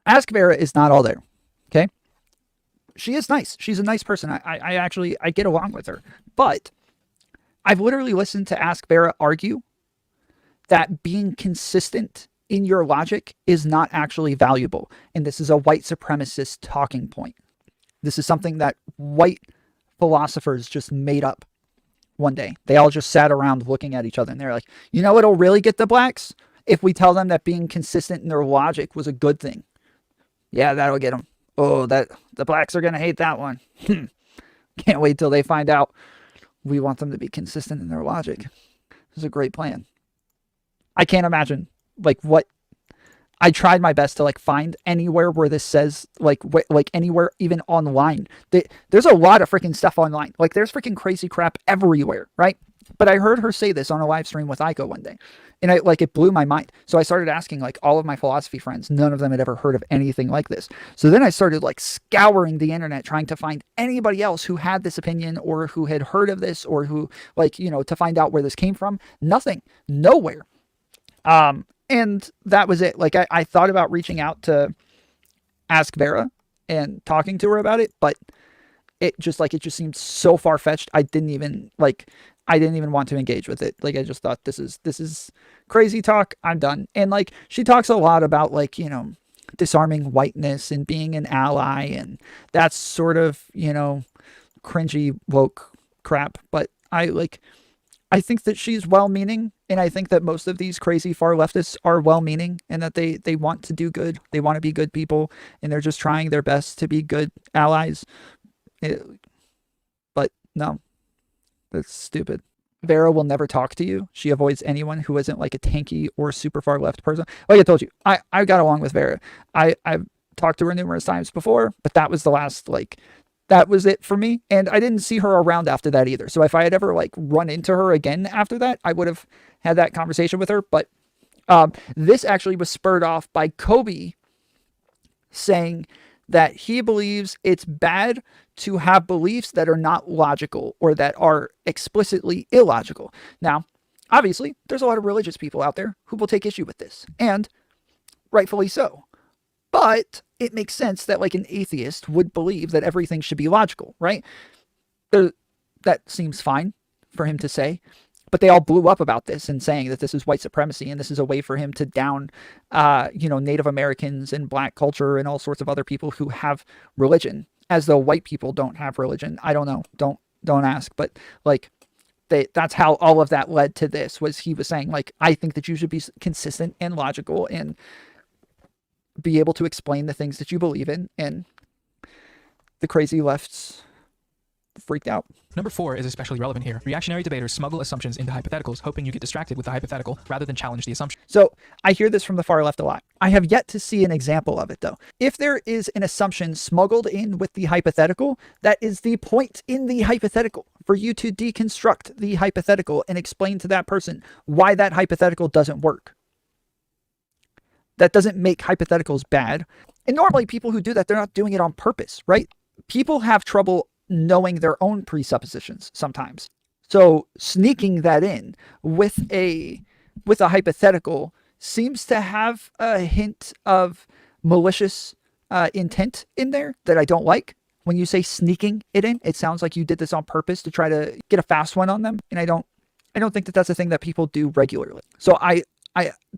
Ask Vera is not all there. Okay. She is nice. She's a nice person. I actually get along with her. But I've literally listened to Ask Vera argue that being consistent in your logic is not actually valuable. And this is a white supremacist talking point. This is something that white philosophers just made up one day. They all just sat around looking at each other and they're like, you know what'll really get the blacks? If we tell them that being consistent in their logic was a good thing. Yeah, that'll get them. Oh, the blacks are going to hate that one. Can't wait till they find out we want them to be consistent in their logic. This is a great plan. I can't imagine like what I tried my best to like find anywhere where this says like anywhere even online. There's a lot of freaking stuff online. Like there's freaking crazy crap everywhere, right? But I heard her say this on a live stream with Aiko one day. And it blew my mind. So I started asking like all of my philosophy friends. None of them had ever heard of anything like this. So then I started like scouring the internet trying to find anybody else who had this opinion or who had heard of this or who like, you know, to find out where this came from. Nothing. Nowhere. And that was it. Like I thought about reaching out to Ask Vera and talking to her about it, but it just seemed so far-fetched. I didn't even want to engage with it. Like I just thought this is crazy talk. I'm done. And like she talks a lot about like, you know, disarming whiteness and being an ally, and that's sort of, you know, cringy woke crap, but I think that she's well-meaning, and I think that most of these crazy far leftists are well-meaning, and that they want to do good. They want to be good people, and they're just trying their best to be good allies. But no, that's stupid. Vera will never talk to you. She avoids anyone who isn't like a tanky or super far left person. Like I told you, I got along with Vera. I've talked to her numerous times before, but that was the last that was it for me. And I didn't see her around after that either. So if I had ever like run into her again after that, I would have had that conversation with her. But this actually was spurred off by Kobe saying that he believes it's bad to have beliefs that are not logical or that are explicitly illogical. Now, obviously, there's a lot of religious people out there who will take issue with this, and rightfully so. But it makes sense that like an atheist would believe that everything should be logical, right? That seems fine for him to say. But they all blew up about this and saying that this is white supremacy and this is a way for him to down, Native Americans and black culture and all sorts of other people who have religion, as though white people don't have religion. I don't know. Don't ask. But like, that's how all of that led to this. Was he was saying like, I think that you should be consistent and logical and be able to explain the things that you believe in, and the crazy lefts freaked out. Number 4 is especially relevant here. Reactionary debaters smuggle assumptions into hypotheticals, hoping you get distracted with the hypothetical rather than challenge the assumption. So I hear this from the far left a lot. I have yet to see an example of it though. If there is an assumption smuggled in with the hypothetical, that is the point in the hypothetical for you to deconstruct the hypothetical and explain to that person why that hypothetical doesn't work. That doesn't make hypotheticals bad. And normally people who do that, they're not doing it on purpose, right? People have trouble knowing their own presuppositions sometimes. So sneaking that in with a hypothetical seems to have a hint of malicious intent in there that I don't like. When you say sneaking it in, it sounds like you did this on purpose to try to get a fast one on them. And I don't think that that's a thing that people do regularly. So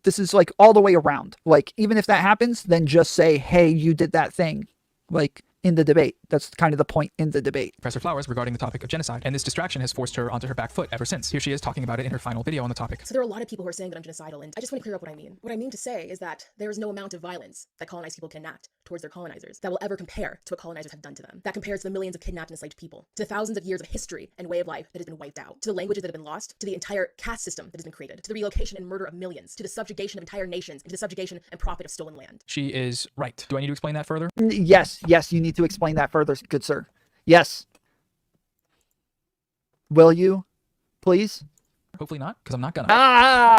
this is like all the way around. Like, even if that happens, then just say, hey, you did that thing. Like, in the debate. That's kind of the point in the debate. Professor Flowers regarding the topic of genocide, and this distraction has forced her onto her back foot ever since. Here she is talking about it in her final video on the topic. So there are a lot of people who are saying that I'm genocidal, and I just want to clear up what I mean. What I mean to say is that there is no amount of violence that colonized people can enact towards their colonizers that will ever compare to what colonizers have done to them. That compares to the millions of kidnapped and enslaved people, to the thousands of years of history and way of life that has been wiped out, to the languages that have been lost, to the entire caste system that has been created, to the relocation and murder of millions, to the subjugation of entire nations, and to the subjugation and profit of stolen land. She is right. Do I need to explain that further? Yes, you need to explain that further, good sir. Yes. Will you, please? Hopefully not, because I'm not gonna.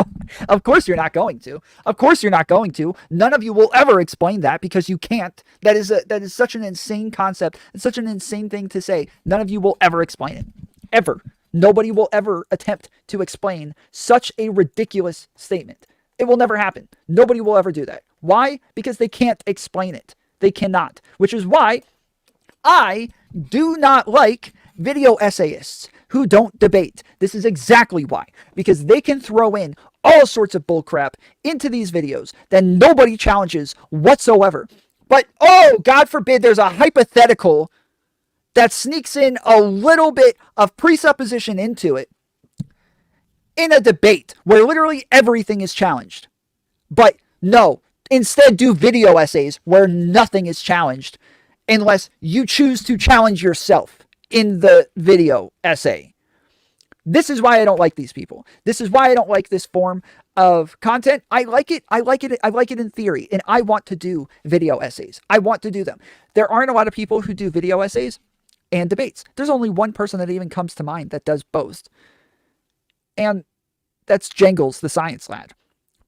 Of course you're not going to. Of course you're not going to. None of you will ever explain that because you can't. That is such an insane concept. It's such an insane thing to say. None of you will ever explain it. Ever. Nobody will ever attempt to explain such a ridiculous statement. It will never happen. Nobody will ever do that. Why? Because they can't explain it. They cannot. Which is why I do not like video essayists who don't debate. This is exactly why. Because they can throw in all sorts of bullcrap into these videos that nobody challenges whatsoever. But, oh, God forbid there's a hypothetical that sneaks in a little bit of presupposition into it in a debate where literally everything is challenged. But no, instead do video essays where nothing is challenged unless you choose to challenge yourself in the video essay. This is why I don't like these people. This is why I don't like this form of content. I like it. I like it in theory, and I want to do video essays. I want to do them. There aren't a lot of people who do video essays and debates. There's only one person that even comes to mind that does both. And that's Jangles, the science lad.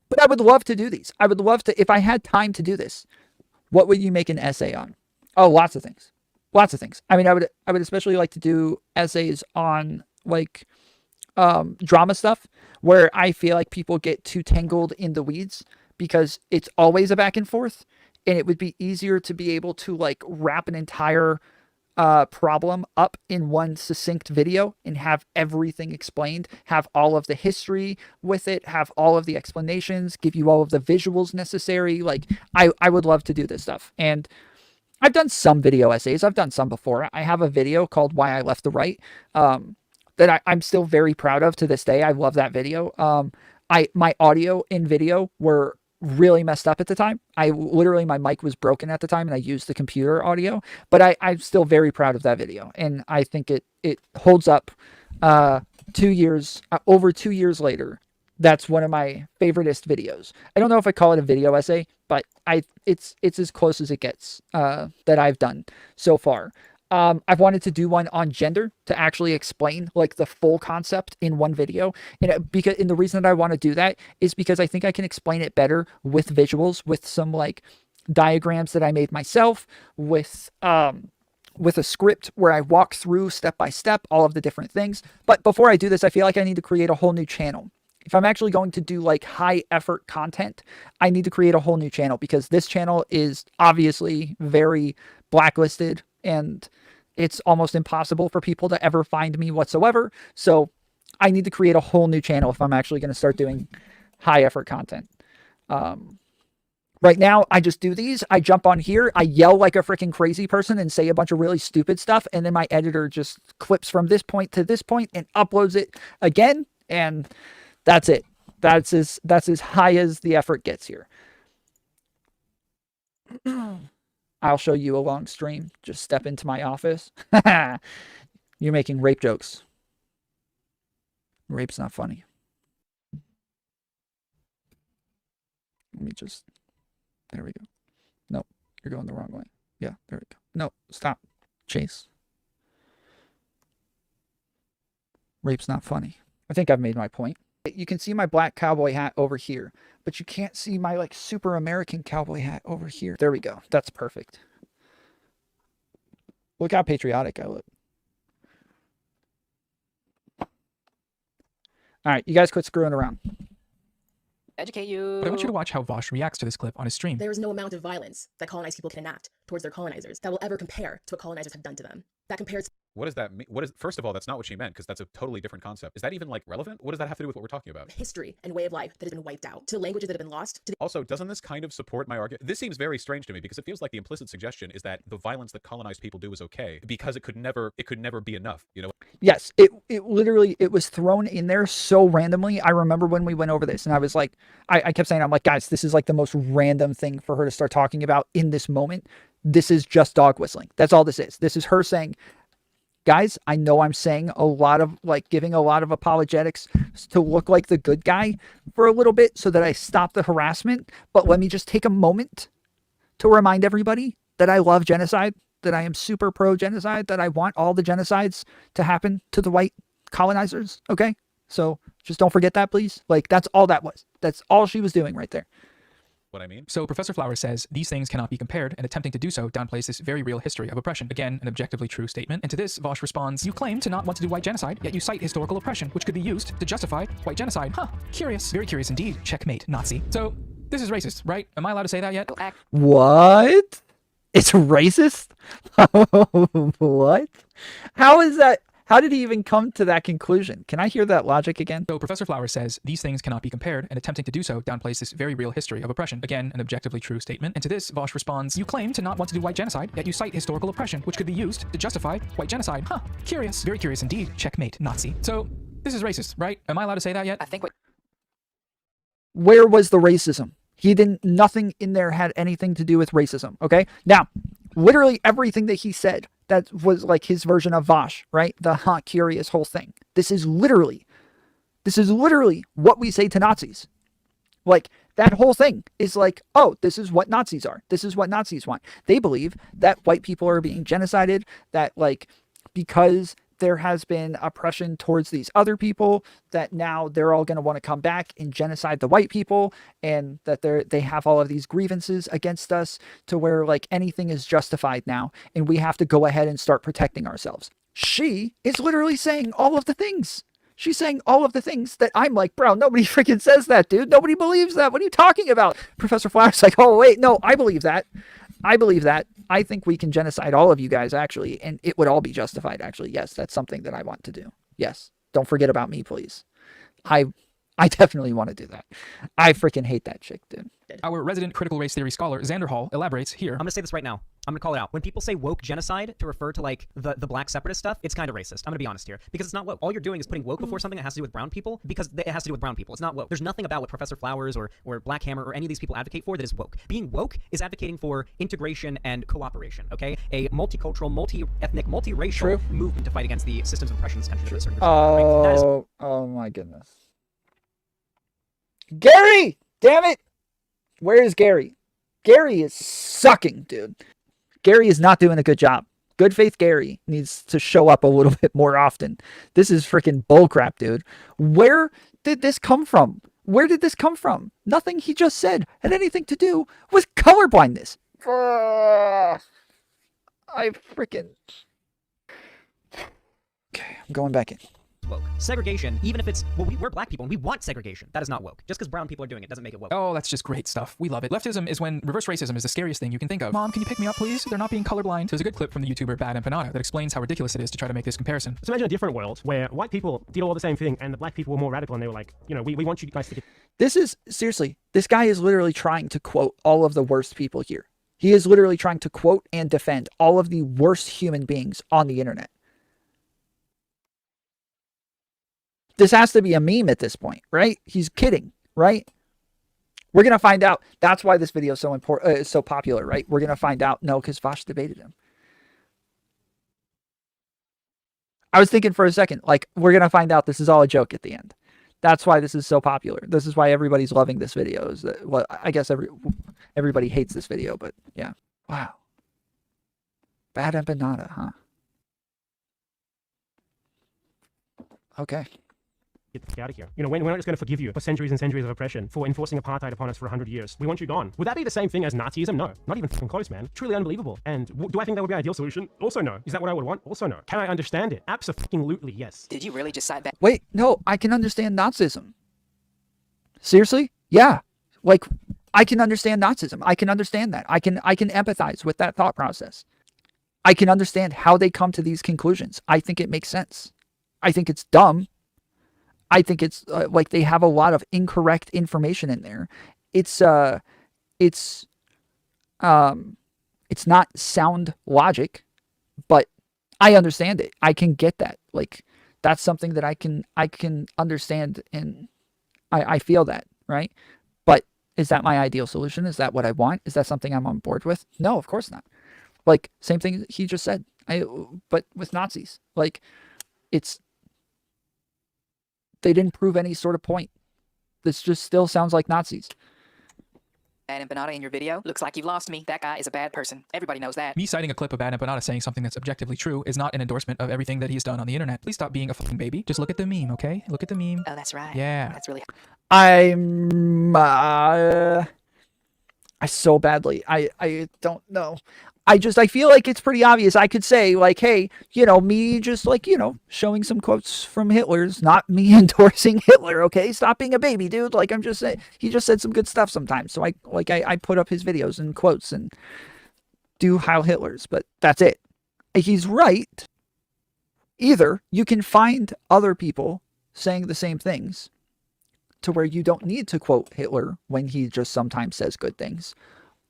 But I would love to do these. I would love to, if I had time to do this, what would you make an essay on? Oh, lots of things. Lots of things. I mean, I would especially like to do essays on like drama stuff where I feel like people get too tangled in the weeds because it's always a back and forth, and it would be easier to be able to like wrap an entire problem up in one succinct video and have everything explained, have all of the history with it, have all of the explanations, give you all of the visuals necessary. Like I would love to do this stuff. And I've done some video essays. I've done some before. I have a video called Why I Left the Right that I'm still very proud of to this day. I love that video. My audio and video were really messed up at the time. My mic was broken at the time and I used the computer audio, but I'm still very proud of that video. And I think it holds up 2 years, over 2 years later. That's one of my favoriteest videos. I don't know if I call it a video essay, but it's as close as it gets that I've done so far. I've wanted to do one on gender to actually explain like the full concept in one video. And the reason that I want to do that is because I think I can explain it better with visuals, with some like diagrams that I made myself, with a script where I walk through step by step all of the different things. But before I do this, I feel like I need to create a whole new channel. If I'm actually going to do like high effort content, I need to create a whole new channel because this channel is obviously very blacklisted and it's almost impossible for people to ever find me whatsoever. So I need to create a whole new channel if I'm actually going to start doing high effort content. Right now, I just do these. I jump on here. I yell like a freaking crazy person and say a bunch of really stupid stuff. And then my editor just clips from this point to this point and uploads it again. And that's it. That's as high as the effort gets here. I'll show you a long stream. Just step into my office. You're making rape jokes. Rape's not funny. Let me just... There we go. No, you're going the wrong way. Yeah, there we go. No, stop. Chase. Rape's not funny. I think I've made my point. You can see my black cowboy hat over here, but you can't see my like super American cowboy hat over here. There we go. That's perfect. Look how patriotic I look. All right, you guys quit screwing around. Educate you. But I want you to watch how Vosh reacts to this clip on his stream. There is no amount of violence that colonized people can enact towards their colonizers that will ever compare to what colonizers have done to them. That compares. What does that mean? First of all, that's not what she meant, because that's a totally different concept. Is that even like relevant? What does that have to do with what we're talking about? History and way of life that has been wiped out, to languages that have been lost. Also, doesn't this kind of support my argument? This seems very strange to me because it feels like the implicit suggestion is that the violence that colonized people do is okay because it could never be enough. You know? Yes, it literally, it was thrown in there so randomly. I remember when we went over this and I was like, I kept saying, I'm like, guys, this is like the most random thing for her to start talking about in this moment. This is just dog whistling. That's all this is. This is her saying, guys, I know I'm saying a lot of like giving a lot of apologetics to look like the good guy for a little bit so that I stop the harassment. But let me just take a moment to remind everybody that I love genocide, that I am super pro genocide, that I want all the genocides to happen to the white colonizers. Okay. So just don't forget that, please. Like that's all that was. That's all she was doing right there. what I mean? So Professor Flowers says these things cannot be compared, and attempting to do so downplays this very real history of oppression. Again, an objectively true statement. And to this, Vosh responds, you claim to not want to do white genocide, yet you cite historical oppression, which could be used to justify white genocide. Huh, curious. Very curious indeed. Checkmate, Nazi. So, this is racist, right? Am I allowed to say that yet? What? It's racist? What? How is that? How did he even come to that conclusion? Can I hear that logic again? So Professor Flowers says these things cannot be compared, and attempting to do so downplays this very real history of oppression. Again, an objectively true statement. And to this, Vosh responds, you claim to not want to do white genocide, yet you cite historical oppression, which could be used to justify white genocide. Huh, curious. Very curious indeed. Checkmate, Nazi. So, this is racist, right? Am I allowed to say that yet? I think what Where was the racism? He didn't, nothing in there had anything to do with racism, okay? Now, literally everything that he said, that was like his version of Vosh, right? The curious whole thing. This is literally what we say to Nazis. Like, that whole thing is like, oh, this is what Nazis are. This is what Nazis want. They believe that white people are being genocided, that like, because there has been oppression towards these other people, that now they're all going to want to come back and genocide the white people, and that they have all of these grievances against us to where like anything is justified now, and we have to go ahead and start protecting ourselves. She is literally saying all of the things. She's saying all of the things that I'm like, bro, nobody freaking says that, dude. Nobody believes that. What are you talking about? Professor Flowers like, oh, wait, no, I believe that. I believe that. I think we can genocide all of you guys, actually, and it would all be justified, actually. Yes, that's something that I want to do. Yes. Don't forget about me, please. I definitely want to do that. I freaking hate that chick, dude. Our resident critical race theory scholar, Xander Hall, elaborates here. I'm gonna say this right now. I'm gonna call it out. When people say woke genocide to refer to like the black separatist stuff, it's kind of racist. I'm gonna be honest here, because it's not woke. All you're doing is putting woke before something that has to do with brown people, because it has to do with brown people. It's not woke. There's nothing about what Professor Flowers or Black Hammer or any of these people advocate for that is woke. Being woke is advocating for integration and cooperation. Okay, a multicultural, multi-ethnic, multiracial movement to fight against the systems of oppression in this country. That a certain percent, Oh my goodness. Gary! Damn it! Where is Gary? Gary is sucking, dude. Gary is not doing a good job. Good faith Gary needs to show up a little bit more often. This is freaking bullcrap, dude. Where did this come from? Where did this come from? Nothing he just said had anything to do with colorblindness. I freaking... Okay, I'm going back in. woke. Segregation, even if it's, well, we're black people and we want segregation. That is not woke. Just because brown people are doing it doesn't make it woke. Oh, that's just great stuff. We love it. Leftism is when reverse racism is the scariest thing you can think of. Mom, can you pick me up, please? They're not being colorblind. There's a good clip from the YouTuber Bad Empanada that explains how ridiculous it is to try to make this comparison. So imagine a different world where white people did all the same thing and the black people were more radical and they were like, you know, we want you guys to get... This is, seriously, this guy is literally trying to quote all of the worst people here. He is literally trying to quote and defend all of the worst human beings on the internet. This has to be a meme at this point, right? He's kidding, right? We're going to find out. That's why this video is so important, so popular, right? We're going to find out. No, because Vosh debated him. I was thinking for a second, like, we're going to find out this is all a joke at the end. That's why this is so popular. This is why everybody's loving this video. Is that, well, I guess everybody hates this video, but yeah. Wow. Bad empanada, huh? Okay. Get out of here. You know, we're not just going to forgive you for centuries and centuries of oppression, for enforcing apartheid upon us for 100 years. We want you gone. Would that be the same thing as Nazism? No. Not even fucking close, man. Truly unbelievable. And do I think that would be an ideal solution? Also no. Is that what I would want? Also no. Can I understand it? Absolutely, yes. Did you really just cite that? Wait, no, I can understand Nazism. Seriously? Yeah. Like, I can understand Nazism. I can understand that. I can empathize with that thought process. I can understand how they come to these conclusions. I think it makes sense. I think it's dumb. I think it's like they have a lot of incorrect information in there. It's not sound logic, but I understand it. I can get that. Like, that's something that I can understand, and I feel that, right? But is that my ideal solution? Is that what I want? Is that something I'm on board with? No, of course not. Like, same thing he just said. But with Nazis, like, they didn't prove any sort of point. This just still sounds like Nazis. Bad Empanada in your video? Looks like you've lost me. That guy is a bad person. Everybody knows that. Me citing a clip of Bad Empanada saying something that's objectively true is not an endorsement of everything that he's done on the internet. Please stop being a fucking baby. Just look at the meme, okay? Look at the meme. Oh, that's right. Yeah. That's really... I so badly. I don't know. I feel like it's pretty obvious. I could say like, hey, me just like, showing some quotes from Hitler's not me endorsing Hitler. Okay, stop being a baby, dude. Like I'm just saying, he just said some good stuff sometimes. So I put up his videos and quotes and do Heil Hitler's, but that's it. He's right. Either you can find other people saying the same things to where you don't need to quote Hitler when he just sometimes says good things.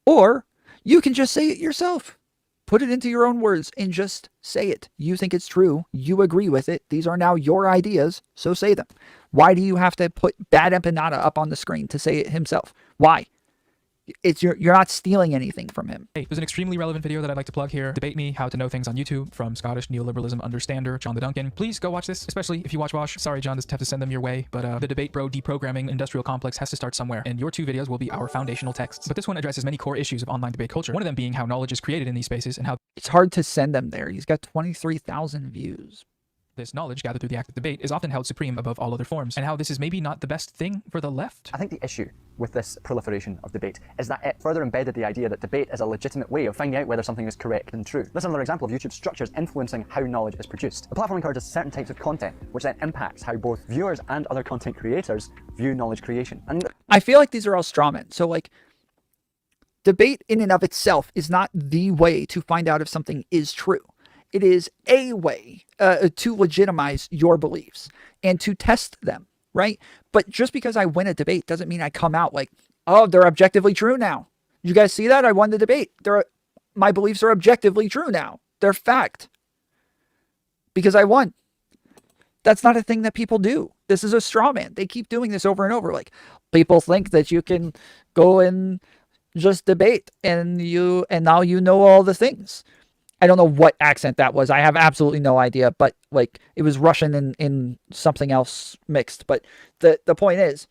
Or you can just say it yourself. Put it into your own words and just say it. You think it's true. You agree with it. These are now your ideas, so say them. Why do you have to put Bad Empanada up on the screen to say it himself? Why? You're not stealing anything from him. Hey, there's an extremely relevant video that I'd like to plug here. Debate Me, How to Know Things on YouTube, from Scottish neoliberalism understander John the Duncan. Please go watch this, especially if you watch Vosh. Sorry, John, just have to send them your way, but the debate bro deprogramming industrial complex has to start somewhere, and your two videos will be our foundational texts. But this one addresses many core issues of online debate culture, one of them being how knowledge is created in these spaces and how it's hard to send them there. He's got 23,000 views. this knowledge gathered through the act of debate is often held supreme above all other forms, and how this is maybe not the best thing for the left. I think the issue with this proliferation of debate is that it further embedded the idea that debate is a legitimate way of finding out whether something is correct and true. This is another example of YouTube's structures influencing how knowledge is produced. The platform encourages certain types of content, which then impacts how both viewers and other content creators view knowledge creation. And I feel like these are all straw men. So like, debate in and of itself is not the way to find out if something is true. It is a way to legitimize your beliefs and to test them, right? But just because I win a debate doesn't mean I come out like, oh, they're objectively true now. You guys see that? I won the debate. My beliefs are objectively true now. They're fact. Because I won. That's not a thing that people do. This is a straw man. They keep doing this over and over. Like, people think that you can go and just debate and now you know all the things. I don't know what accent that was. I have absolutely no idea, but like it was Russian and in something else mixed. But the point is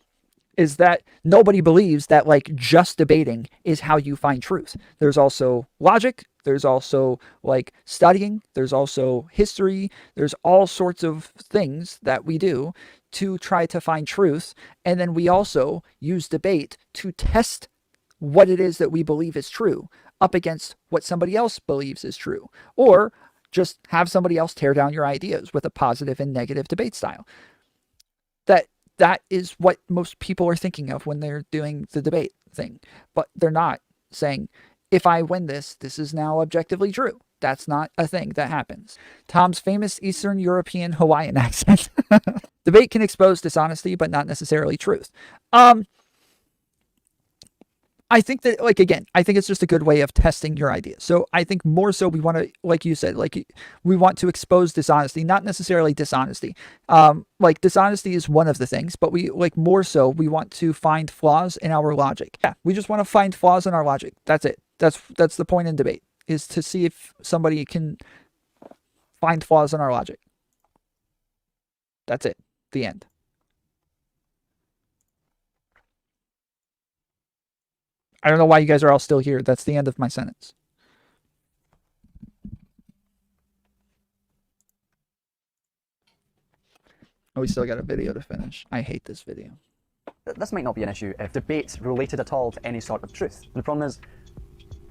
that nobody believes that like just debating is how you find truth. There's also logic. There's also like studying. There's also history. There's all sorts of things that we do to try to find truth. And then we also use debate to test what it is that we believe is true up against what somebody else believes is true, or just have somebody else tear down your ideas with a positive and negative debate style. That is what most people are thinking of when they're doing the debate thing, but they're not saying, if I win this, this is now objectively true. That's not a thing that happens. Tom's famous Eastern European Hawaiian accent. Debate can expose dishonesty, but not necessarily truth. I think that, like, again, I think it's just a good way of testing your ideas. So I think more so we want to, like you said, like we want to expose dishonesty, not necessarily dishonesty. Like dishonesty is one of the things, but we like more so we want to find flaws in our logic. Yeah, we just want to find flaws in our logic. That's it. That's the point in debate, is to see if somebody can find flaws in our logic. That's it. The end. I don't know why you guys are all still here. That's the end of my sentence. Oh, we still got a video to finish. I hate this video. this might not be an issue if debate's related at all to any sort of truth. The problem is,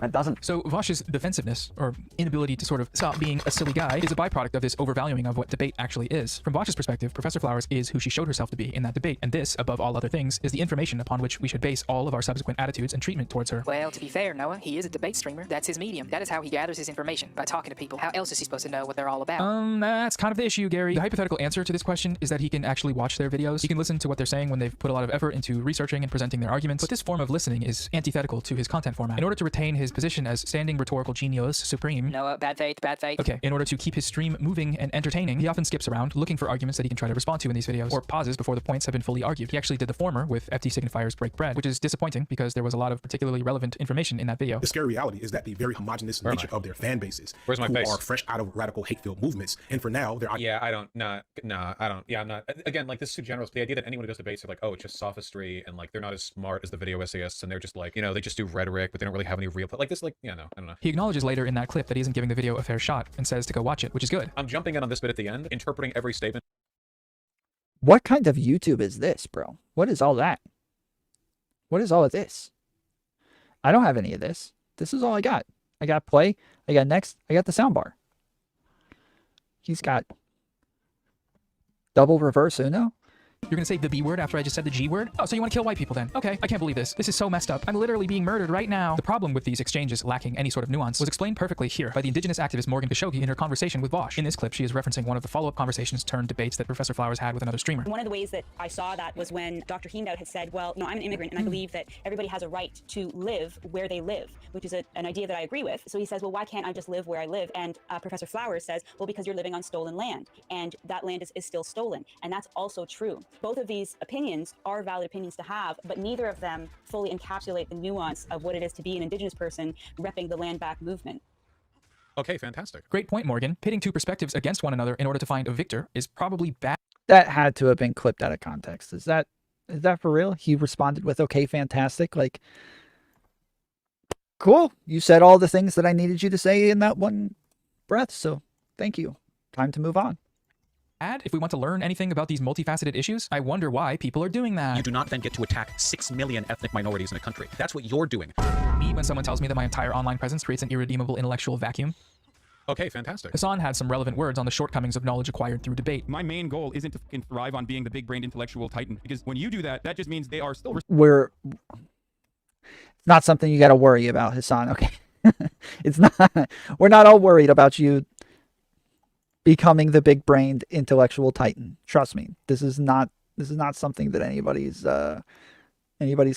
it doesn't. So Vosh's defensiveness, or inability to sort of stop being a silly guy, is a byproduct of this overvaluing of what debate actually is. From Vosh's perspective, Professor Flowers is who she showed herself to be in that debate, and this, above all other things, is the information upon which we should base all of our subsequent attitudes and treatment towards her. Well, to be fair, Noah, he is a debate streamer. That's his medium. That is how he gathers his information, by talking to people. How else is he supposed to know what they're all about? That's kind of the issue, Gary. The hypothetical answer to this question is that he can actually watch their videos. He can listen to what they're saying when they've put a lot of effort into researching and presenting their arguments, but this form of listening is antithetical to his content format. In order to retain his position as standing rhetorical genius supreme. Noah, bad faith, bad faith. Okay, in order to keep his stream moving and entertaining, he often skips around looking for arguments that he can try to respond to in these videos, or pauses before the points have been fully argued. He actually did the former with FT Signifier's Break Bread, which is disappointing because there was a lot of particularly relevant information in that video. The scary reality is that the very homogenous nature of their fan bases, Where's my who face? are fresh out of radical hate-filled movements, and for now, they're Yeah, I don't, I'm not, again, like, this is too generous. The idea that anyone who does debates are like, oh, it's just sophistry, and, like, they're not as smart as the video essayists, and they're just, like, you know, they just do rhetoric, but they don't really have any real, like, this, like, yeah, no, I don't know. He acknowledges later in that clip that he isn't giving the video a fair shot, and says to go watch it, which is good. I'm jumping in on this bit at the end, interpreting every statement. What kind of YouTube is this, bro? What is all that? What is all of this? I don't have any of this. This is all I got. I got play. I got next. I got the soundbar. He's got double reverse Uno. You're gonna say the B word after I just said the G word? Oh, so you want to kill white people then? Okay, I can't believe this. This is so messed up. I'm literally being murdered right now. The problem with these exchanges lacking any sort of nuance was explained perfectly here by the indigenous activist Morgan Khashoggi in her conversation with Vosh. In this clip, she is referencing one of the follow-up conversations turned debates that Professor Flowers had with another streamer. One of the ways that I saw that was when Dr. Heendout had said, well, no, I'm an immigrant and I believe that everybody has a right to live where they live, which is an idea that I agree with. So he says, well, why can't I just live where I live? And Professor Flowers says, well, because you're living on stolen land and that land is still stolen. And that's also true. Both of these opinions are valid opinions to have, but neither of them fully encapsulate the nuance of what it is to be an indigenous person repping the land back movement. Okay, fantastic. Great point, Morgan. Pitting two perspectives against one another in order to find a victor is probably bad. That had to have been clipped out of context. Is that for real? He responded with, okay, fantastic. Like, cool. You said all the things that I needed you to say in that one breath. So thank you. Time to move on. If we want to learn anything about these multifaceted issues, I wonder why people are doing that. You do not then get to attack 6 million ethnic minorities in a country. That's what you're doing. Me, when someone tells me that my entire online presence creates an irredeemable intellectual vacuum. Okay, fantastic. Hassan had some relevant words on the shortcomings of knowledge acquired through debate. My main goal isn't to thrive on being the big-brained intellectual titan, because when you do that, that just means they are still... It's not something you got to worry about, Hassan, okay? It's not... We're not all worried about you becoming the big-brained intellectual titan. Trust me, this is not something that anybody's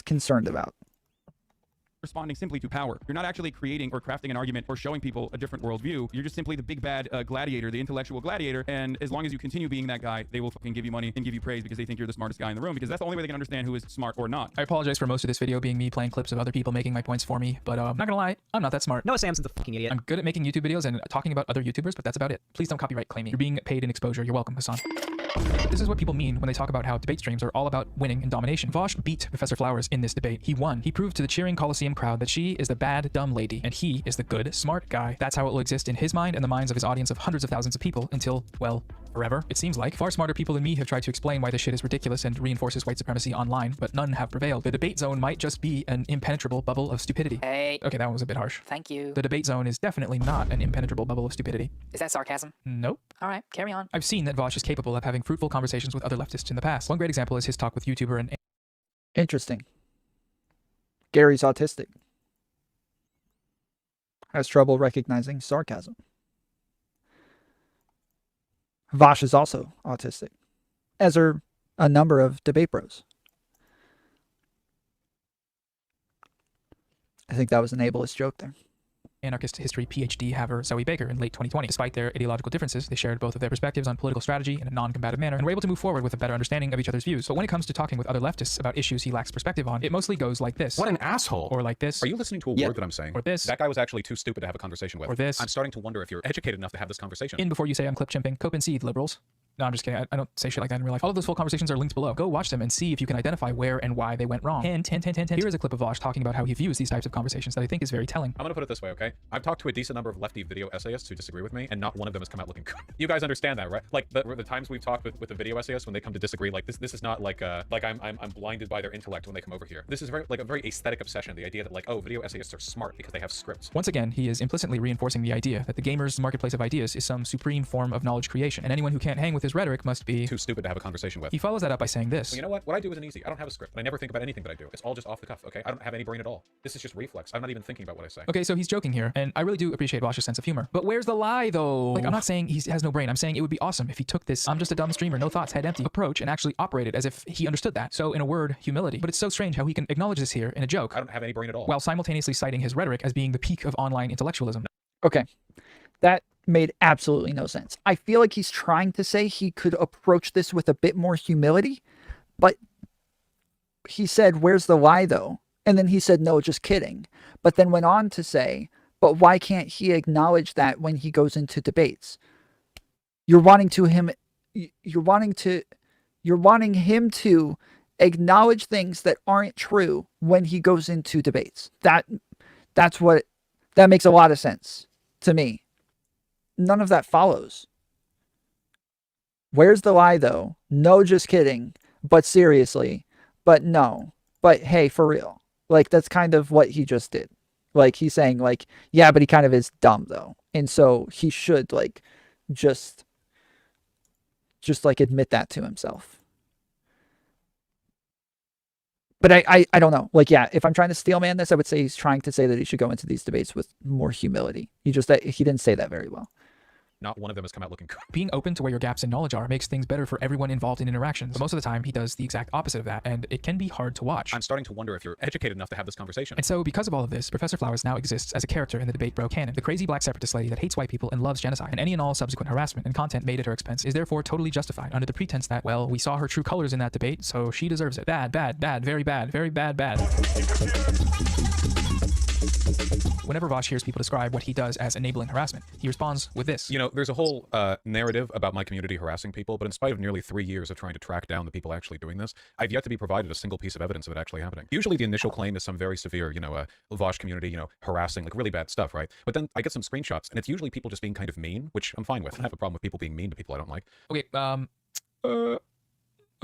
concerned about. Responding simply to power. You're not actually creating or crafting an argument or showing people a different worldview. You're just simply the big bad gladiator, the intellectual gladiator. And as long as you continue being that guy, they will fucking give you money and give you praise because they think you're the smartest guy in the room, because that's the only way they can understand who is smart or not. I apologize for most of this video being me playing clips of other people making my points for me, but I'm not gonna lie, I'm not that smart. Noah Samsen's a fucking idiot. I'm good at making YouTube videos and talking about other YouTubers, but that's about it. Please don't copyright claim me. You're being paid in exposure. You're welcome, Hassan. This is what people mean when they talk about how debate streams are all about winning and domination. Vosh beat Professor Flowers in this debate. He won. He proved to the cheering Coliseum crowd that she is the bad, dumb lady, and he is the good, smart guy. That's how it will exist in his mind and the minds of his audience of hundreds of thousands of people until, well, forever, it seems like. Far smarter people than me have tried to explain why this shit is ridiculous and reinforces white supremacy online, but none have prevailed. The debate zone might just be an impenetrable bubble of stupidity. Hey. Okay, that one was a bit harsh. Thank you. The debate zone is definitely not an impenetrable bubble of stupidity. Is that sarcasm? Nope. All right, carry on. I've seen that Vosh is capable of having fruitful conversations with other leftists in the past. One great example is his talk with YouTuber and... Interesting. Gary's autistic. Has trouble recognizing sarcasm. Vosh is also autistic, as are a number of debate bros. I think that was an ableist joke there. Anarchist history PhD haver Zoe Baker in late 2020. Despite their ideological differences, they shared both of their perspectives on political strategy in a non-combative manner and were able to move forward with a better understanding of each other's views. But when it comes to talking with other leftists about issues he lacks perspective on, it mostly goes like this. What an asshole. Or like this. Are you listening to a word that I'm saying? Or this. That guy was actually too stupid to have a conversation with. Or this. I'm starting to wonder if you're educated enough to have this conversation. In before you say I'm clip chimping, cope and seethe, liberals. No, I'm just kidding. I don't say shit like that in real life. All of those full conversations are linked below. Go watch them and see if you can identify where and why they went wrong. Hint. Here is a clip of Vosh talking about how he views these types of conversations that I think is very telling. I'm gonna put it this way, okay? I've talked to a decent number of lefty video essayists who disagree with me, and not one of them has come out looking good. You guys understand that, right? Like the times we've talked with the video essayists when they come to disagree, like this is not like I'm blinded by their intellect when they come over here. This is a very aesthetic obsession. The idea that like, oh, video essayists are smart because they have scripts. Once again, he is implicitly reinforcing the idea that the gamer's marketplace of ideas is some supreme form of knowledge creation, and anyone who can't hang with his rhetoric must be too stupid to have a conversation with. He follows that up by saying this. Well, you know what? What I do isn't easy. I don't have a script, and I never think about anything that I do. It's all just off the cuff, okay? I don't have any brain at all. This is just reflex. I'm not even thinking about what I say. Okay, so he's joking here, and I really do appreciate Vosh's sense of humor. But where's the lie, though? Like, I'm not saying he has no brain. I'm saying it would be awesome if he took this I'm just a dumb streamer, no thoughts, head empty approach and actually operated as if he understood that. So in a word, humility. But it's so strange how he can acknowledge this here in a joke. I don't have any brain at all. While simultaneously citing his rhetoric as being the peak of online intellectualism. Okay, that made absolutely no sense. I feel like he's trying to say he could approach this with a bit more humility, but he said, where's the lie though? And then he said, no, just kidding. But then went on to say, but why can't he acknowledge that when he goes into debates? You're wanting him to acknowledge things that aren't true when he goes into debates. That makes a lot of sense to me. None of that follows. Where's the lie though? No, just kidding. But seriously. But no. But hey, for real. Like, that's kind of what he just did. Like, he's saying, like, yeah, but he kind of is dumb, though. And so he should, like, just like, admit that to himself. But I don't know. Like, yeah, if I'm trying to steel man this, I would say he's trying to say that he should go into these debates with more humility. He didn't say that very well. Not one of them has come out looking good. Being open to where your gaps in knowledge are makes things better for everyone involved in interactions. But most of the time, he does the exact opposite of that, and it can be hard to watch. I'm starting to wonder if you're educated enough to have this conversation. And so, because of all of this, Professor Flowers now exists as a character in the debate bro canon. The crazy black separatist lady that hates white people and loves genocide, and any and all subsequent harassment and content made at her expense is therefore totally justified under the pretense that, well, we saw her true colors in that debate, so she deserves it. Bad, bad, bad, very bad, very bad, bad. Whenever Vosh hears people describe what he does as enabling harassment, he responds with this. You know, there's a whole narrative about my community harassing people, but in spite of nearly 3 years of trying to track down the people actually doing this, I've yet to be provided a single piece of evidence of it actually happening. Usually the initial claim is some very severe, you know, Vosh community, you know, harassing, like really bad stuff, right? But then I get some screenshots, and it's usually people just being kind of mean, which I'm fine with. I don't have a problem with people being mean to people I don't like. Okay,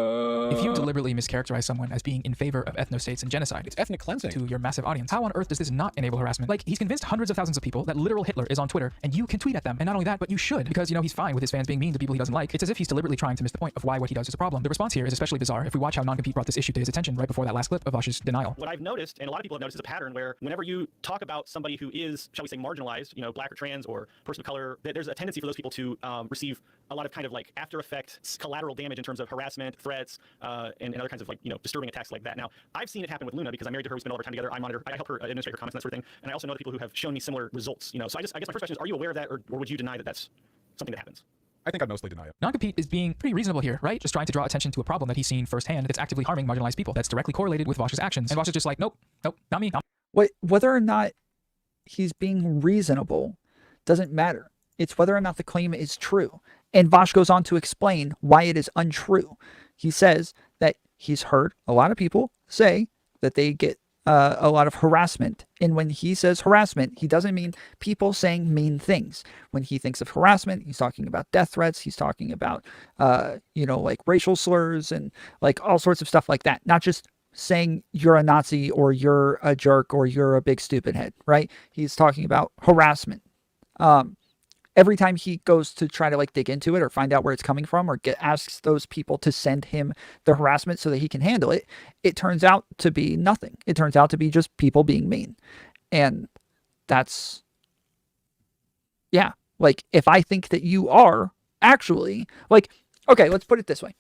if you deliberately mischaracterize someone as being in favor of ethnostates and genocide, it's ethnic cleansing to your massive audience. How on earth does this not enable harassment? Like, he's convinced hundreds of thousands of people that literal Hitler is on Twitter, and you can tweet at them. And not only that, but you should, because, you know, he's fine with his fans being mean to people he doesn't like. It's as if he's deliberately trying to miss the point of why what he does is a problem. The response here is especially bizarre if we watch how non-compete brought this issue to his attention right before that last clip of Vosh's denial. What I've noticed, and a lot of people have noticed, is a pattern where whenever you talk about somebody who is, shall we say, marginalized, you know, black or trans or person of color, there's a tendency for those people to receive a lot of kind of like after effect collateral damage in terms of harassment, threats, and other kinds of, like, you know, disturbing attacks like that. Now, I've seen it happen with Luna because I'm married to her. We spend all our time together. I monitor, I help her administrate her comments and that sort of thing. And I also know the people who have shown me similar results. You know, so I guess my first question is, are you aware of that, or would you deny that that's something that happens? I think I'd mostly deny it. Non-compete is being pretty reasonable here, right? Just trying to draw attention to a problem that he's seen firsthand that's actively harming marginalized people. That's directly correlated with Vosh's actions. And Vosh is just like, nope, not me. Whether or not he's being reasonable doesn't matter. It's whether or not the claim is true. And Vosh goes on to explain why it is untrue. He says that he's heard a lot of people say that they get a lot of harassment. And when he says harassment, he doesn't mean people saying mean things. When he thinks of harassment, he's talking about death threats. He's talking about, you know, like racial slurs and like all sorts of stuff like that. Not just saying you're a Nazi or you're a jerk or you're a big stupid head, right? He's talking about harassment. Every time he goes to try to like dig into it or find out where it's coming from or asks those people to send him the harassment so that he can handle it, it turns out to be nothing. It turns out to be just people being mean. And that's, yeah, like if I think that you are actually like, okay, let's put it this way.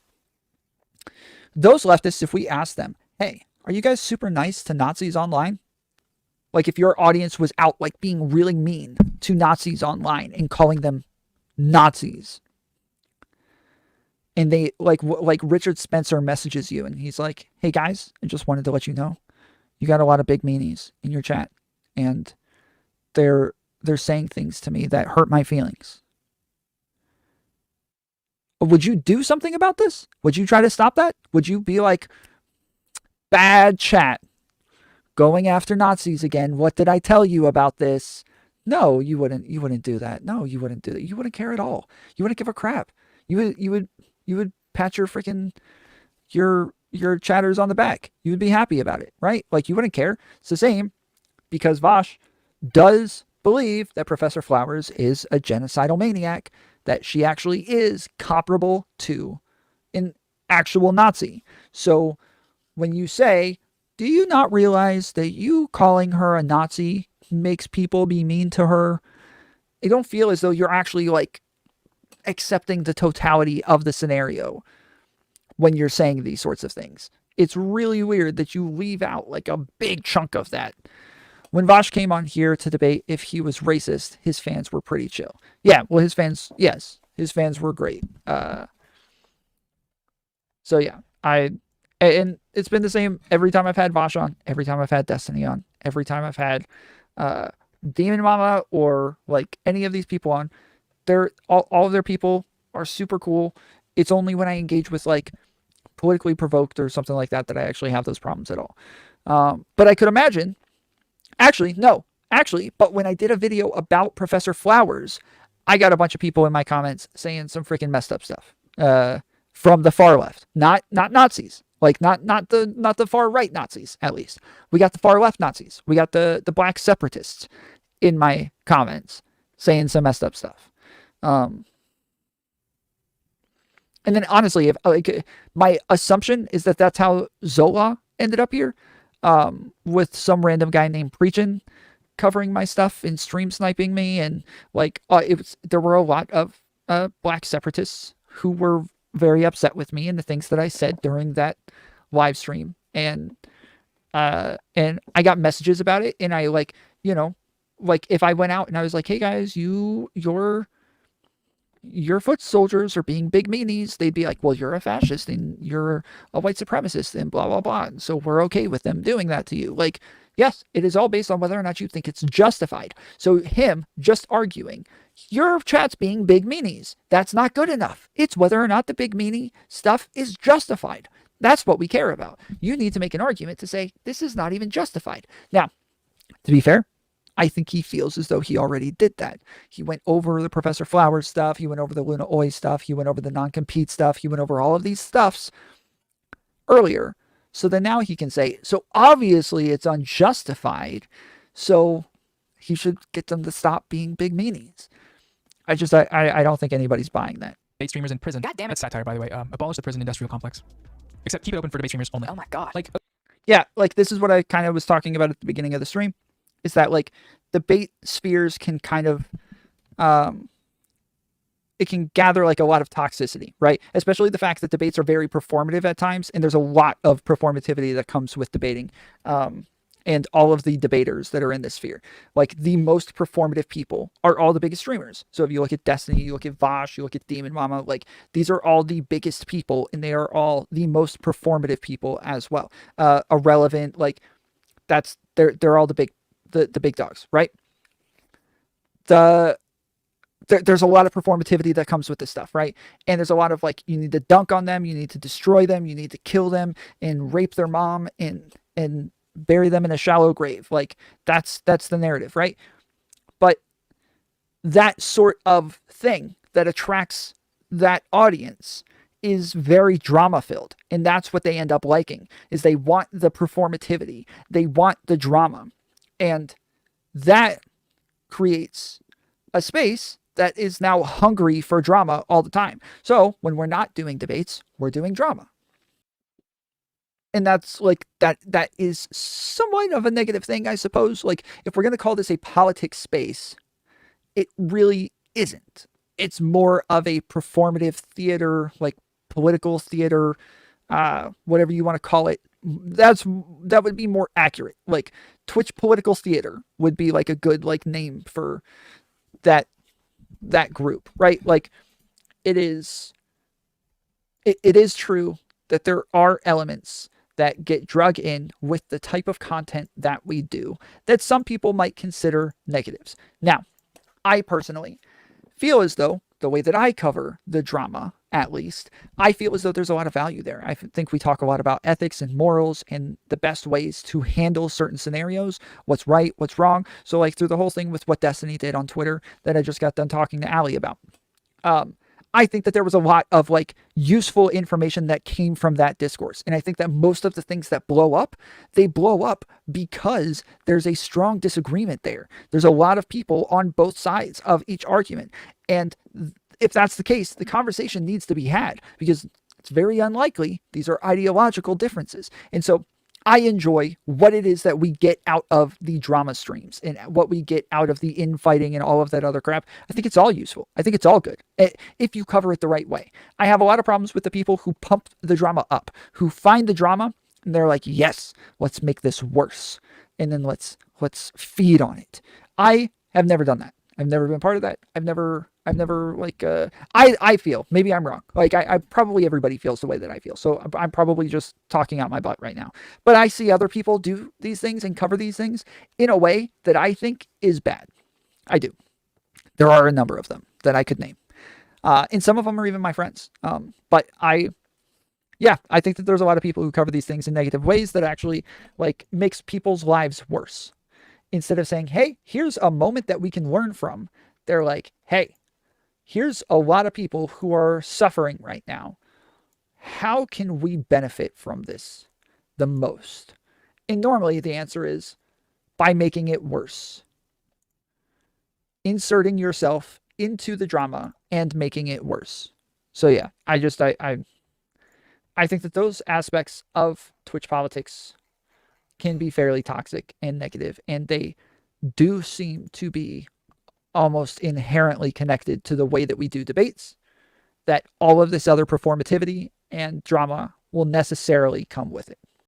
Those leftists, if we ask them, hey, are you guys super nice to Nazis online? Like if your audience was out like being really mean to Nazis online and calling them Nazis. And they like Richard Spencer messages you and he's like, hey guys, I just wanted to let you know you got a lot of big meanies in your chat and they're saying things to me that hurt my feelings. Would you do something about this? Would you try to stop that? Would you be like, bad chat, going after Nazis again? What did I tell you about this? No, you wouldn't do that. No, you wouldn't do that. You wouldn't care at all. You wouldn't give a crap. You would pat your freaking your chatters on the back. You would be happy about it, right? Like you wouldn't care. It's the same because Vosh does believe that Professor Flowers is a genocidal maniac, that she actually is comparable to an actual Nazi. So when you say, do you not realize that you calling her a Nazi makes people be mean to her? I don't feel as though you're actually like accepting the totality of the scenario when you're saying these sorts of things. It's really weird that you leave out like a big chunk of that. When Vosh came on here to debate if he was racist, his fans were pretty chill. Yeah, well, his fans were great. So yeah, and it's been the same every time I've had Vosh on, every time I've had Destiny on, every time I've had Demon Mama or like any of these people on. All of their people are super cool. It's only when I engage with like politically provoked or something like that that I actually have those problems at all. But I could imagine, but when I did a video about Professor Flowers, I got a bunch of people in my comments saying some freaking messed up stuff from the far left, not Nazis. Like not the far right Nazis, at least. We got the far left Nazis. We got the black separatists in my comments saying some messed up stuff. And then honestly, if like my assumption is that that's how Zola ended up here, with some random guy named Preachin covering my stuff and stream sniping me, and like there were a lot of black separatists who were very upset with me and the things that I said during that live stream, and I got messages about it, and I like, you know, like if I went out and I was like, hey guys, your foot soldiers are being big meanies, they'd be like, well, you're a fascist and you're a white supremacist and blah blah blah, and so we're okay with them doing that to you. Like, yes, it is all based on whether or not you think it's justified. So him just arguing your chat's being big meanies, that's not good enough. It's whether or not the big meanie stuff is justified. That's what we care about. You need to make an argument to say this is not even justified. Now, to be fair, I think he feels as though he already did that. He went over the Professor Flowers stuff. He went over the Luna Oi stuff. He went over the non-compete stuff. He went over all of these stuffs earlier. So then now he can say, so obviously it's unjustified, so he should get them to stop being big meanies. I don't think anybody's buying that. Debate streamers in prison. God damn it. That's satire, by the way. Abolish the prison industrial complex. Except keep it open for debate streamers only. Oh my god. Like, Yeah, like this is what I kind of was talking about at the beginning of the stream, is that like debate spheres can kind of, it can gather like a lot of toxicity, right? Especially the fact that debates are very performative at times, and there's a lot of performativity that comes with debating. And all of the debaters that are in this sphere, like the most performative people are all the biggest streamers. So if you look at Destiny, you look at Vosh, you look at Demon Mama, like these are all the biggest people, and they are all the most performative people as well. Irrelevant, like they're all the big dogs, right? There's a lot of performativity that comes with this stuff, right? And there's a lot of like, you need to dunk on them, you need to destroy them, you need to kill them and rape their mom and bury them in a shallow grave. Like that's the narrative, right? But that sort of thing that attracts that audience is very drama filled, and that's what they end up liking, is they want the performativity, they want the drama, and that creates a space that is now hungry for drama all the time. So when we're not doing debates, we're doing drama. And that's like, that is somewhat of a negative thing, I suppose. Like, if we're going to call this a politics space, it really isn't. It's more of a performative theater, like political theater, whatever you want to call it. That would be more accurate. Like Twitch political theater would be like a good like name for that group, right? Like it is true that there are elements that get drug in with the type of content that we do that some people might consider negatives. Now, I personally feel as though the way that I cover the drama, at least, I feel as though there's a lot of value there. I think we talk a lot about ethics and morals and the best ways to handle certain scenarios, what's right, what's wrong. So like through the whole thing with what Destiny did on Twitter that I just got done talking to Ali about. I think that there was a lot of like useful information that came from that discourse. And I think that most of the things that blow up, they blow up because there's a strong disagreement there. There's a lot of people on both sides of each argument. And if that's the case, the conversation needs to be had, because it's very unlikely these are ideological differences. And so I enjoy what it is that we get out of the drama streams and what we get out of the infighting and all of that other crap. I think it's all useful. I think it's all good if you cover it the right way. I have a lot of problems with the people who pump the drama up, who find the drama and they're like, yes, let's make this worse. And then let's feed on it. I have never done that. I've never been part of that. I've never like, I feel, maybe I'm wrong. Like I probably, everybody feels the way that I feel. So I'm probably just talking out my butt right now, but I see other people do these things and cover these things in a way that I think is bad. I do. There are a number of them that I could name. And some of them are even my friends. But I think that there's a lot of people who cover these things in negative ways that actually like makes people's lives worse. Instead of saying, hey, here's a moment that we can learn from, they're like, hey, here's a lot of people who are suffering right now. how can we benefit from this the most? And normally the answer is by making it worse. Inserting yourself into the drama and making it worse. So yeah, I think that those aspects of Twitch politics can be fairly toxic and negative, and they do seem to be almost inherently connected to the way that we do debates, that all of this other performativity and drama will necessarily come with it.